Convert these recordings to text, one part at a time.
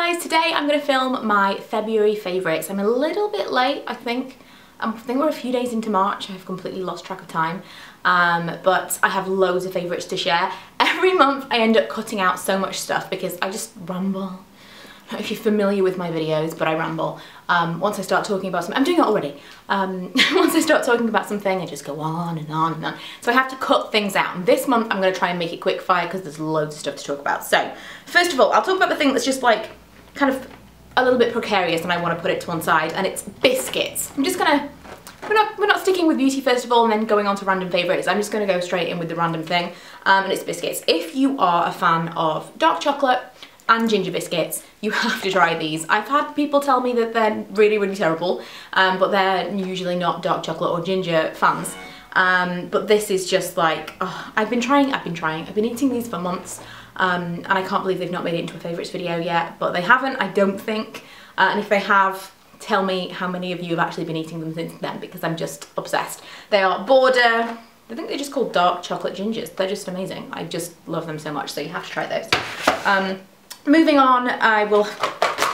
guys, today I'm going to film my February favourites. I'm a little bit late, I think. I think we're a few days into March. I've completely lost track of time. But I have loads of favourites to share. Every month I end up cutting out so much stuff because I just ramble. I don't know if you're familiar with my videos, but I ramble. Once I start talking about something, I'm doing it already. Once I start talking about something, I just go on and on and on. So I have to cut things out. And this month I'm going to try and make it quick fire because there's loads of stuff to talk about. So first of all, I'll talk about the thing that's just like kind of a little bit precarious and I want to put it to one side, and it's Biscuits. I'm just gonna, we're not sticking with beauty first of all and then going on to random favourites. I'm just going to go straight in with the random thing, and it's Biscuits. If you are a fan of dark chocolate and ginger biscuits, you have to try these. I've had people tell me that they're really, really terrible, but they're usually not dark chocolate or ginger fans. But this is just like, oh, I've been eating these for months, and I can't believe they've not made it into a favourites video yet, but they haven't, I don't think, and if they have, tell me how many of you have actually been eating them since then, because I'm just obsessed. They are Border, I think they're just called dark chocolate gingers. They're just amazing. I just love them so much, so you have to try those. Moving on, I will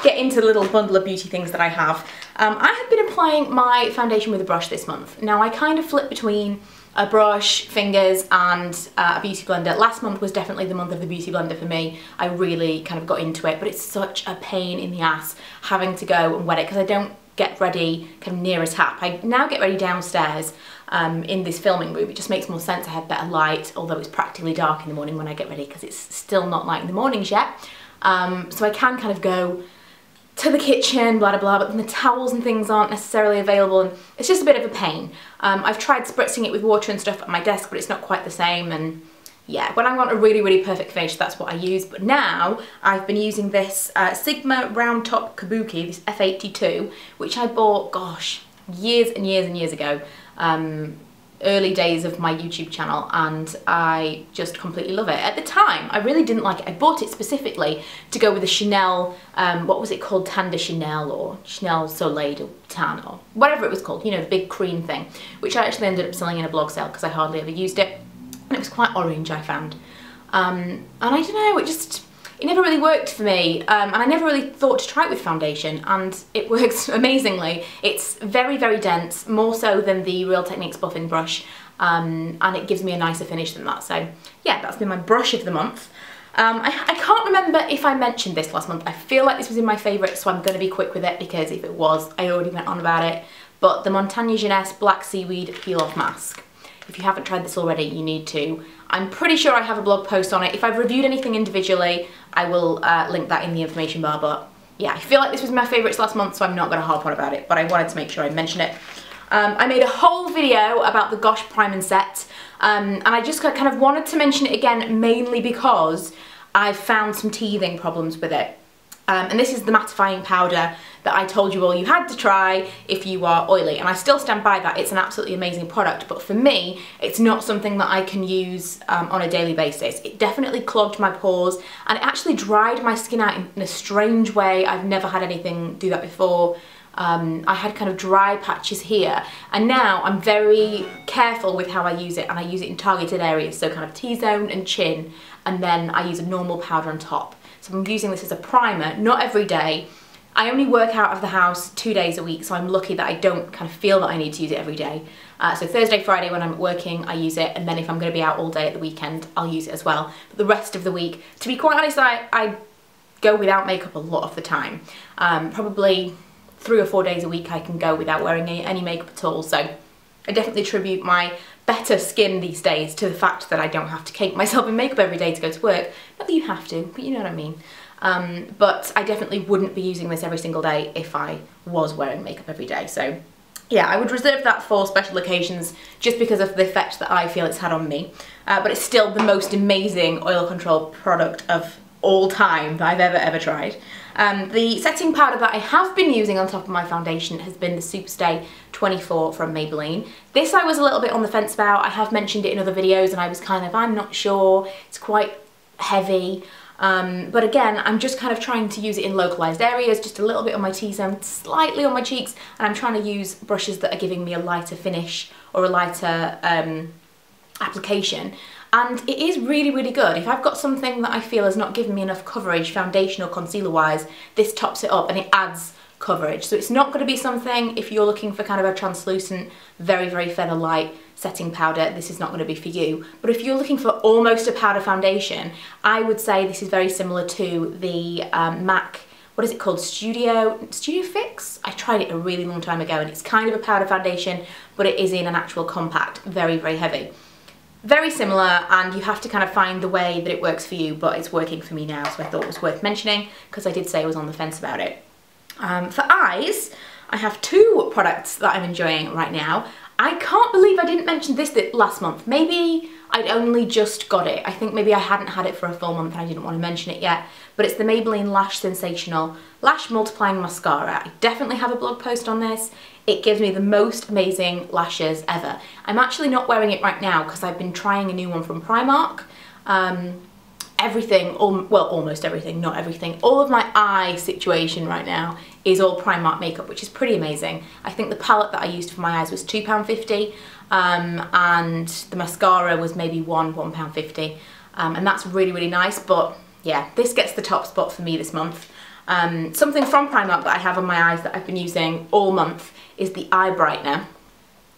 get into the little bundle of beauty things that I have. I have been applying my foundation with a brush this month. Now I kind of flip between a brush, fingers and a beauty blender. Last month was definitely the month of the beauty blender for me. I really kind of got into it, but it's such a pain in the ass having to go and wet it because I don't get ready kind of near a tap. I now get ready downstairs in this filming room. It just makes more sense. I have better light, although it's practically dark in the morning when I get ready because it's still not light in the mornings yet. So I can kind of go to the kitchen, blah, blah, blah, but then the towels and things aren't necessarily available, and it's just a bit of a pain. I've tried spritzing it with water and stuff at my desk, but it's not quite the same, and yeah, when I want a really, really perfect finish, that's what I use. But now I've been using this Sigma Round Top Kabuki, this F82, which I bought, gosh, years and years and years ago. Early days of my YouTube channel, and I just completely love it. At the time, I really didn't like it. I bought it specifically to go with the Chanel, what was it called, Tan de Chanel or Chanel Soleil de Tan or whatever it was called, you know, the big cream thing, which I actually ended up selling in a blog sale because I hardly ever used it. And it was quite orange, I found. And I don't know, it never really worked for me, and I never really thought to try it with foundation, and it works amazingly. It's very, very dense, more so than the Real Techniques buffing brush, and it gives me a nicer finish than that. So yeah, that's been my brush of the month. I can't remember if I mentioned this last month. I feel like this was in my favourites, so I'm going to be quick with it because if it was, I already went on about it. But the Montagne Jeunesse Black Seaweed Peel Off Mask. If you haven't tried this already, you need to. I'm pretty sure I have a blog post on it. If I've reviewed anything individually, I will link that in the information bar. But yeah, I feel like this was my favourites last month, so I'm not going to harp on about it. But I wanted to make sure I mention it. I made a whole video about the Gosh Prime and Set. And I just kind of wanted to mention it again, mainly because I've found some teething problems with it. And this is the mattifying powder that I told you all you had to try if you are oily, and I still stand by that. It's an absolutely amazing product, but for me it's not something that I can use on a daily basis. It definitely clogged my pores and it actually dried my skin out in a strange way. I've never had anything do that before. I had kind of dry patches here, and now I'm very careful with how I use it, and I use it in targeted areas, so kind of T-zone and chin, and then I use a normal powder on top. So I'm using this as a primer, not every day. I only work out of the house 2 days a week, so I'm lucky that I don't kind of feel that I need to use it every day. So Thursday, Friday when I'm working, I use it, and then if I'm going to be out all day at the weekend, I'll use it as well. But the rest of the week, to be quite honest, I go without makeup a lot of the time. Probably 3 or 4 days a week I can go without wearing any makeup at all, so I definitely attribute my better skin these days to the fact that I don't have to cake myself in makeup every day to go to work. Not that you have to, but you know what I mean. But I definitely wouldn't be using this every single day if I was wearing makeup every day. So yeah, I would reserve that for special occasions just because of the effect that I feel it's had on me. But it's still the most amazing oil control product of all time that I've ever tried. The setting powder that I have been using on top of my foundation has been the Superstay 24 from Maybelline. This I was a little bit on the fence about. I have mentioned it in other videos and I was kind of, I'm not sure, it's quite heavy. But again, I'm just kind of trying to use it in localized areas, just a little bit on my T-zone, slightly on my cheeks, and I'm trying to use brushes that are giving me a lighter finish or a lighter application. And it is really, really good. If I've got something that I feel has not given me enough coverage, foundation or concealer wise, this tops it up and it adds coverage. So it's not going to be something, if you're looking for kind of a translucent, very, very feather light setting powder, this is not going to be for you. But if you're looking for almost a powder foundation, I would say this is very similar to the MAC, what is it called? Studio Fix? I tried it a really long time ago and it's kind of a powder foundation, but it is in an actual compact, very, very heavy. Very similar, and you have to kind of find the way that it works for you, but it's working for me now, so I thought it was worth mentioning because I did say I was on the fence about it. For eyes, I have two products that I'm enjoying right now. I can't believe I didn't mention this last month. Maybe I'd only just got it. I think maybe I hadn't had it for a full month and I didn't want to mention it yet. But it's the Maybelline Lash Sensational Lash Multiplying Mascara. I definitely have a blog post on this. It gives me the most amazing lashes ever. I'm actually not wearing it right now because I've been trying a new one from Primark. Everything, well, almost everything, not everything, all of my eye situation right now is all Primark makeup, which is pretty amazing. I think the palette that I used for my eyes was £2.50 and the mascara was maybe £1.50 and that's really, really nice. But yeah, this gets the top spot for me this month. Something from Primark that I have on my eyes that I've been using all month is the eye brightener,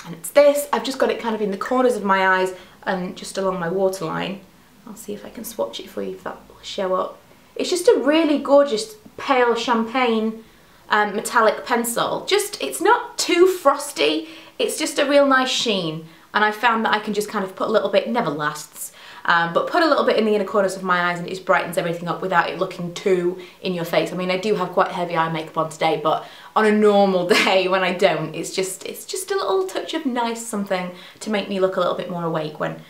and it's this. I've just got it kind of in the corners of my eyes and just along my waterline. I'll see if I can swatch it for you if that will show up. It's just a really gorgeous pale champagne metallic pencil. It's not too frosty, it's just a real nice sheen, and I found that I can just kind of put a little bit, never lasts, but put a little bit in the inner corners of my eyes and it just brightens everything up without it looking too in your face. I mean, I do have quite heavy eye makeup on today, but on a normal day when I don't, it's just a little touch of nice something to make me look a little bit more awake when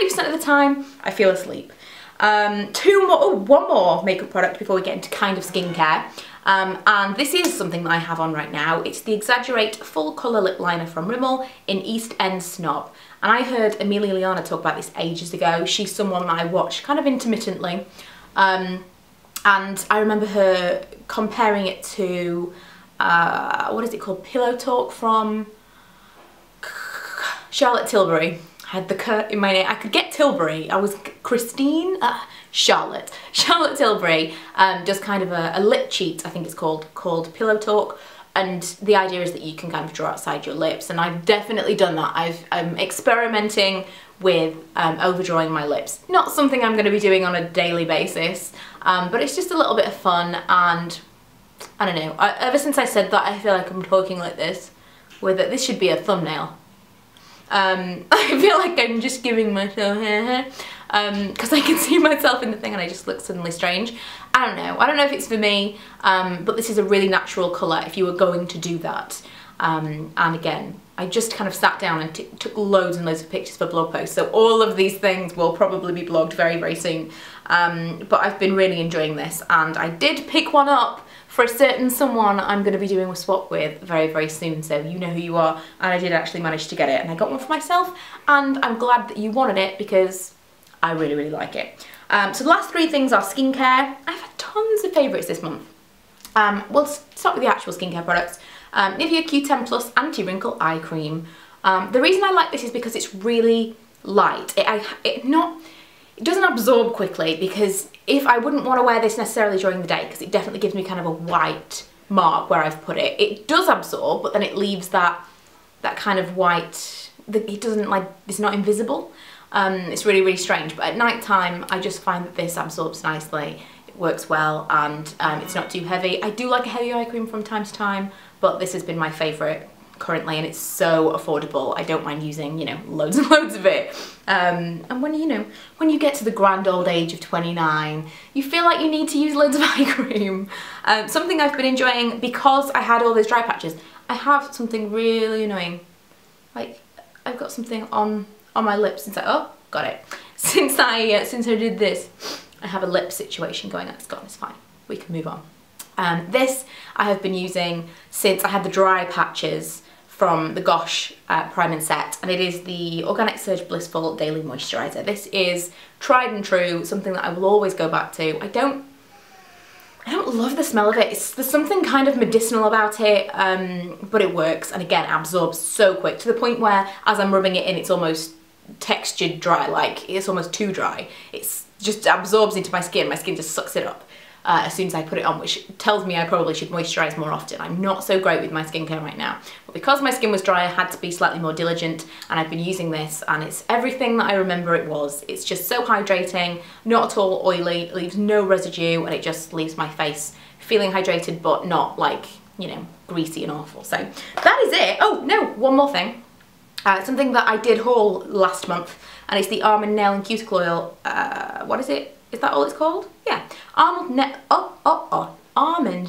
90% of the time I feel asleep. One more makeup product before we get into kind of skincare. And this is something that I have on right now. It's the Exaggerate Full Colour Lip Liner from Rimmel in Eastend Snob. And I heard Amelia Liana talk about this ages ago. She's someone that I watch kind of intermittently. And I remember her comparing it to, what is it called? Pillow Talk from Charlotte Tilbury. I had the Kurt in my name. I could get Tilbury. I was Christine. Charlotte Tilbury does kind of a lip cheat, I think it's called Pillow Talk, and the idea is that you can kind of draw outside your lips, and I've definitely done that. I'm experimenting with overdrawing my lips. Not something I'm going to be doing on a daily basis, but it's just a little bit of fun, and I don't know, ever since I said that I feel like I'm talking like this, with it. This should be a thumbnail. I feel like I'm just giving myself because I can see myself in the thing and I just look suddenly strange. I don't know if it's for me, but this is a really natural colour if you were going to do that. And again, I just kind of sat down and took loads and loads of pictures for blog posts, so all of these things will probably be blogged very, very soon. But I've been really enjoying this, and I did pick one up for a certain someone I'm going to be doing a swap with very, very soon, so you know who you are, and I did actually manage to get it, and I got one for myself, and I'm glad that you wanted it because I really, really like it. So the last three things are skincare. I've had tons of favourites this month. We'll start with the actual skincare products. Nivea Q10 Plus Anti-Wrinkle Eye Cream. The reason I like this is because it's really light. It doesn't absorb quickly, because if I wouldn't want to wear this necessarily during the day, because it definitely gives me kind of a white mark where I've put it. It does absorb, but then it leaves that kind of white, it doesn't, like, it's not invisible. It's really, really strange, but at night time I just find that this absorbs nicely, it works well, and it's not too heavy. I do like a heavy eye cream from time to time, but this has been my favourite currently, and it's so affordable. I don't mind using, you know, loads and loads of it. And when you get to the grand old age of 29, you feel like you need to use loads of eye cream. Something I've been enjoying, because I had all those dry patches, I have something really annoying. Like, I've got something on my lips since got it. Since I did this, I have a lip situation going on. It's gone, it's fine. We can move on. This I have been using since I had the dry patches from the Gosh Prime and Set, and it is the Organic Surge Blissful Daily Moisturiser. This is tried and true, something that I will always go back to. I don't love the smell of it. There's something kind of medicinal about it, but it works, and again, absorbs so quick, to the point where as I'm rubbing it in, it's almost textured dry, like it's almost too dry. It's just absorbs into my skin just sucks it up as soon as I put it on, which tells me I probably should moisturise more often. I'm not so great with my skincare right now, but because my skin was dry I had to be slightly more diligent, and I've been using this and it's everything that I remember it was. It's just so hydrating, not at all oily, it leaves no residue, and it just leaves my face feeling hydrated but not like, you know, greasy and awful. So that is it. Oh no, one more thing. Something that I did haul last month, and it's the Almond Nail and Cuticle Oil. What is it? Is that all it's called? Yeah. Almond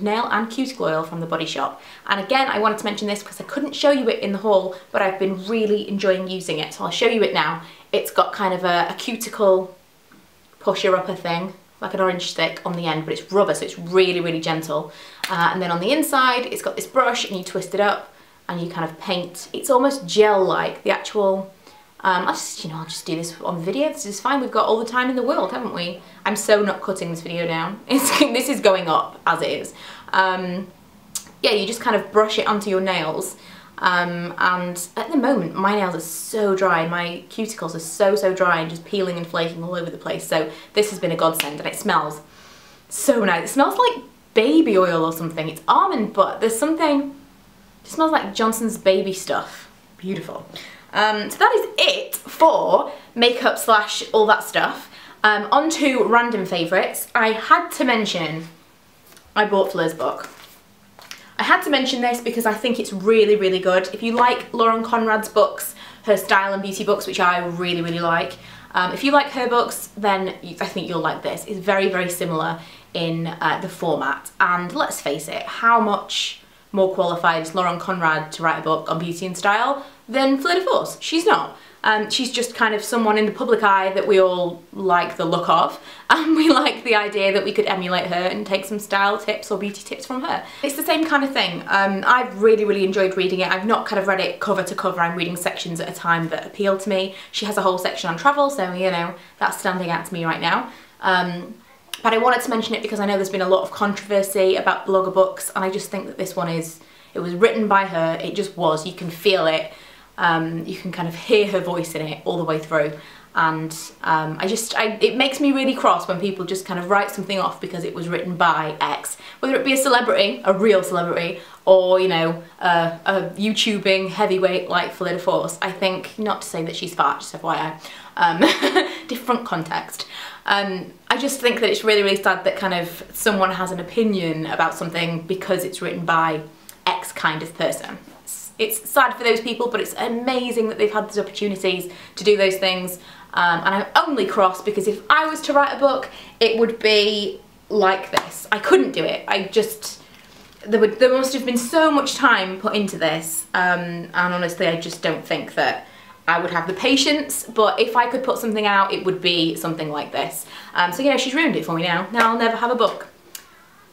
Nail and Cuticle Oil from the Body Shop. And again, I wanted to mention this because I couldn't show you it in the haul, but I've been really enjoying using it. So I'll show you it now. It's got kind of a cuticle pusher-upper thing, like an orange stick on the end, but it's rubber, so it's really, really gentle. And then on the inside, it's got this brush, and you twist it up, and you kind of paint. It's almost gel-like. The actual, I'll just do this on video. This is fine. We've got all the time in the world, haven't we? I'm so not cutting this video down. This is going up as it is. Yeah, you just kind of brush it onto your nails. And at the moment, my nails are so dry. My cuticles are so dry and just peeling and flaking all over the place. So this has been a godsend, and it smells so nice. It smells like baby oil or something. It's almond, but there's something. It smells like Johnson's baby stuff. Beautiful. So that is it for makeup / all that stuff. On to random favourites. I had to mention I bought Fleur's book. I had to mention this because I think it's really, really good. If you like Lauren Conrad's books, her style and beauty books, which I really, really like, if you like her books, then I think you'll like this. It's very, very similar in the format. And let's face it, how much more qualified is Lauren Conrad to write a book on beauty and style than Fleur De Force? She's not. She's just kind of someone in the public eye that we all like the look of, and we like the idea that we could emulate her and take some style tips or beauty tips from her. It's the same kind of thing. I've really, really enjoyed reading it. I've not kind of read it cover to cover. I'm reading sections at a time that appeal to me. She has a whole section on travel, so you know, that's standing out to me right now. But I wanted to mention it because I know there's been a lot of controversy about blogger books, and I just think that this one is, it was written by her, it just was, you can feel it. You can kind of hear her voice in it all the way through, and it makes me really cross when people just kind of write something off because it was written by X, whether it be a celebrity, a real celebrity, or you know, a YouTubing heavyweight like Fleur De Force. I think, not to say that she's fat, just FYI, different context. I just think that it's really, really sad that kind of someone has an opinion about something because it's written by X kind of person. It's sad for those people, but it's amazing that they've had those opportunities to do those things. And I'm only cross because if I was to write a book, it would be like this. I couldn't do it. There must have been so much time put into this. And honestly, I just don't think that I would have the patience. But if I could put something out, it would be something like this. So you know, she's ruined it for me now. Now I'll never have a book.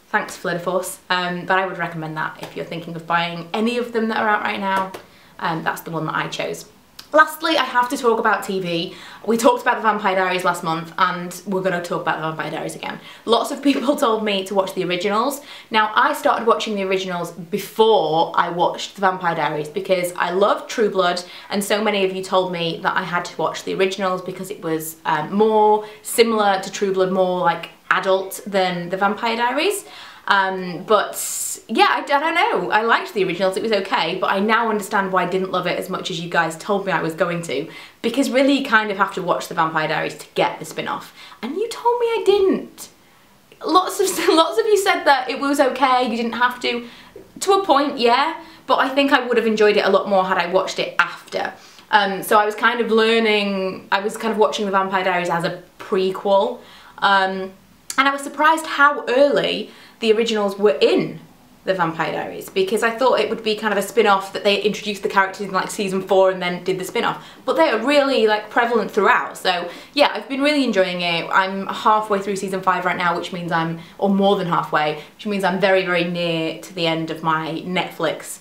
Thanks, Fleur De Force, but I would recommend that if you're thinking of buying any of them that are out right now. That's the one that I chose. Lastly, I have to talk about TV. We talked about the Vampire Diaries last month, and we're going to talk about the Vampire Diaries again. Lots of people told me to watch the originals. Now, I started watching the originals before I watched the Vampire Diaries because I love True Blood, and so many of you told me that I had to watch the originals because it was more similar to True Blood, more like adult than the Vampire Diaries. But yeah, I don't know, I liked the originals, it was okay, but I now understand why I didn't love it as much as you guys told me I was going to, because really you kind of have to watch the Vampire Diaries to get the spin-off, and you told me I didn't. Lots of you said that it was okay, you didn't have to a point, yeah, but I think I would have enjoyed it a lot more had I watched it after. So I was kind of learning, I was kind of watching the Vampire Diaries as a prequel, and I was surprised how early the originals were in the Vampire Diaries, because I thought it would be kind of a spin-off that they introduced the characters in like season 4 and then did the spin-off, but they are really like prevalent throughout. So yeah, I've been really enjoying it. I'm halfway through season 5 right now, which means or more than halfway, which means I'm very, very near to the end of my Netflix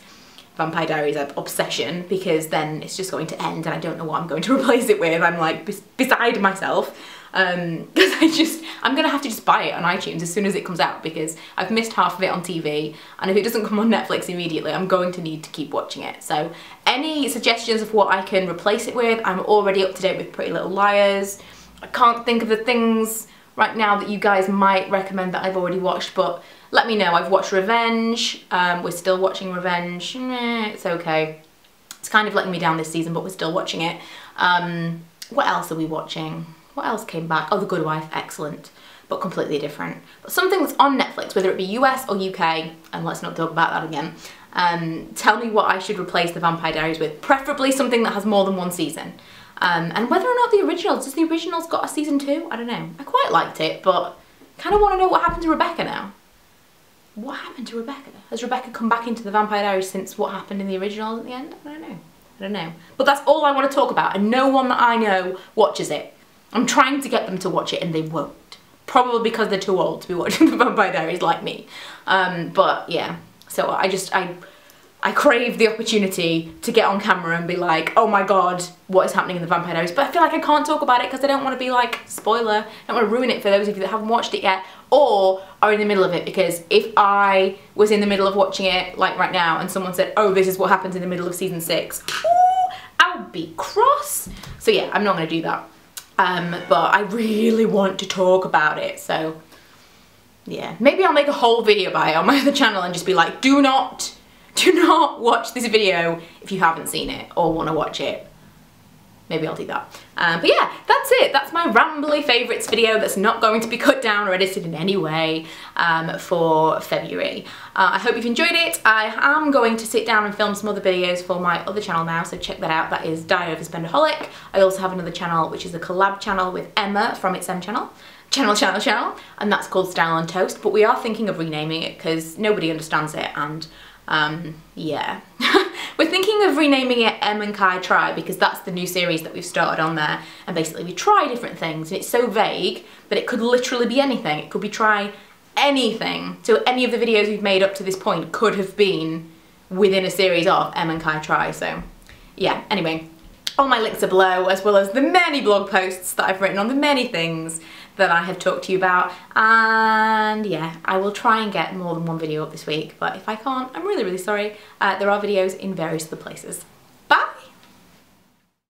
Vampire Diaries obsession, because then it's just going to end and I don't know what I'm going to replace it with. I'm like beside myself. because I'm gonna have to just buy it on iTunes as soon as it comes out, because I've missed half of it on TV, and if it doesn't come on Netflix immediately, I'm going to need to keep watching it. So any suggestions of what I can replace it with? I'm already up to date with Pretty Little Liars. I can't think of the things right now that you guys might recommend that I've already watched, but let me know. I've watched Revenge. We're still watching Revenge. It's okay. It's kind of letting me down this season, but we're still watching it. What else are we watching? What else came back? Oh, The Good Wife. Excellent, but completely different. But something that's on Netflix, whether it be US or UK, and let's not talk about that again. Tell me what I should replace The Vampire Diaries with. Preferably something that has more than one season. And whether or not the originals, does the originals got a season 2? I don't know. I quite liked it, but kind of want to know what happened to Rebecca now. What happened to Rebecca? Has Rebecca come back into The Vampire Diaries since what happened in the originals at the end? I don't know. I don't know. But that's all I want to talk about, and no one that I know watches it. I'm trying to get them to watch it and they won't. Probably because they're too old to be watching The Vampire Diaries like me. But yeah, so I crave the opportunity to get on camera and be like, oh my god, what is happening in The Vampire Diaries? But I feel like I can't talk about it because I don't want to be like, spoiler, I don't want to ruin it for those of you that haven't watched it yet or are in the middle of it, because if I was in the middle of watching it, like right now, and someone said, oh, this is what happens in the middle of season 6, ooh, I would be cross. So yeah, I'm not going to do that. But I really want to talk about it, so yeah. Maybe I'll make a whole video about it on my other channel and just be like, do not watch this video if you haven't seen it or want to watch it. Maybe I'll do that. But yeah, that's it. That's my rambly favourites video that's not going to be cut down or edited in any way for February. I hope you've enjoyed it. I am going to sit down and film some other videos for my other channel now, so check that out. That is Diary of a Spendaholic. I also have another channel which is a collab channel with Emma from ItsEmChannel. And that's called Style on Toast, but we are thinking of renaming it because nobody understands it, and yeah. We're thinking of renaming it Em and Kai Try, because that's the new series that we've started on there, and basically we try different things, and it's so vague that it could literally be anything. It could be try anything. So any of the videos we've made up to this point could have been within a series of Em and Kai Try. So yeah, anyway, all my links are below, as well as the many blog posts that I've written on the many things that I have talked to you about. And yeah, I will try and get more than one video up this week, but if I can't, I'm really, really sorry. There are videos in various other places.